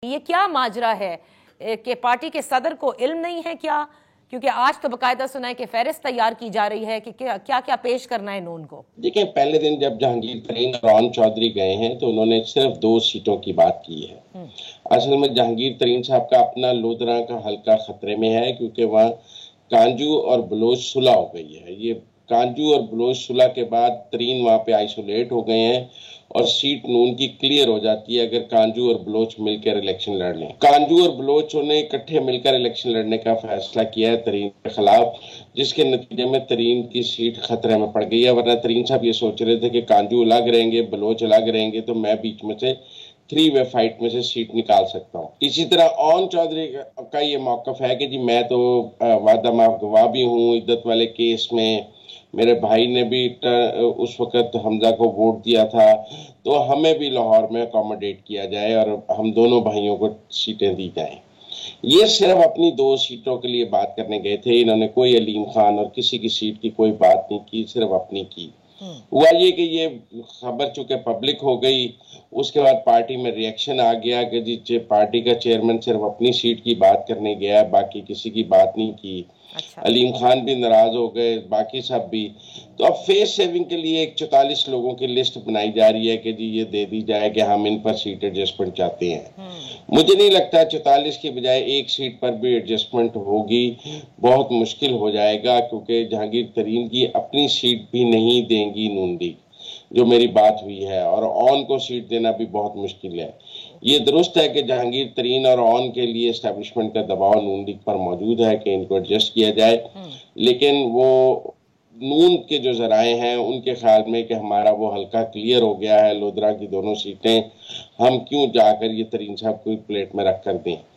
ये क्या माजरा है कि पार्टी के सदर को इल्म नहीं है क्या? क्योंकि आज तो बकायदा सुना है कि फहरिस्त तैयार की जा रही है कि क्या क्या पेश करना है नून को। देखिए, पहले दिन जब जहांगीर तरीन और रॉन चौधरी गए हैं तो उन्होंने सिर्फ 2 सीटों की बात की है। असल में जहांगीर तरीन साहब का अपना लोधरा का हल्का खतरे में है, क्योंकि वहाँ कांजू और बलोच सुलह हो गई है। ये कांजू और बलोच सुलह के बाद तरीन वहाँ पे आइसोलेट हो गए हैं और सीट नून की क्लियर हो जाती है अगर कांजू और बलोच मिलकर इलेक्शन लड़ लें। कांजू और बलोचों ने इकट्ठे मिलकर इलेक्शन लड़ने का फैसला किया है तरीन के खिलाफ, जिसके नतीजे में तरीन की सीट खतरे में पड़ गई है। वरना तरीन साहब ये सोच रहे थे कि कांजू अलग रहेंगे, बलोच अलग रहेंगे, तो मैं बीच में से 3 वे फाइट में से सीट निकाल सकता हूँ। इसी तरह ओन चौधरी का ये मौकफ है कि जी मैं तो वादा माफ गवाह भी हूँ इद्दत वाले केस में, मेरे भाई ने भी उस वक्त हमजा को वोट दिया था, तो हमें भी लाहौर में अकोमोडेट किया जाए और हम दोनों भाइयों को सीटें दी जाएं। ये सिर्फ अपनी 2 सीटों के लिए बात करने गए थे। इन्होंने कोई अलीम खान और किसी की सीट की कोई बात नहीं की, सिर्फ अपनी की। हुआ ये कि ये खबर चूंकि पब्लिक हो गई, उसके बाद पार्टी में रिएक्शन आ गया कि जी पार्टी का चेयरमैन सिर्फ अपनी सीट की बात करने गया, बाकी किसी की बात नहीं की। अच्छा। अलीम खान भी नाराज हो गए, बाकी सब भी। तो अब फेस सेविंग के लिए एक 44 लोगों की लिस्ट बनाई जा रही है कि जी ये दे दी जाए कि हम इन पर सीट एडजस्टमेंट चाहते हैं। मुझे नहीं लगता 44 की बजाय एक सीट पर भी एडजस्टमेंट होगी, बहुत मुश्किल हो जाएगा, क्योंकि जहांगीर तरीन की अपनी सीट भी नहीं देंगी नून लीग, जो मेरी बात हुई है, और ऑन को सीट देना भी बहुत मुश्किल है। ये दुरुस्त है कि जहांगीर तरीन और ऑन के लिए एस्टेब्लिशमेंट का दबाव नून लीग पर मौजूद है कि इनको एडजस्ट किया जाए, लेकिन वो नून के जो जराए हैं उनके ख्याल में कि हमारा वो हल्का क्लियर हो गया है, लोधरा की दोनों सीटें, हम क्यों जाकर ये तरीन साहब को प्लेट में रख कर दें।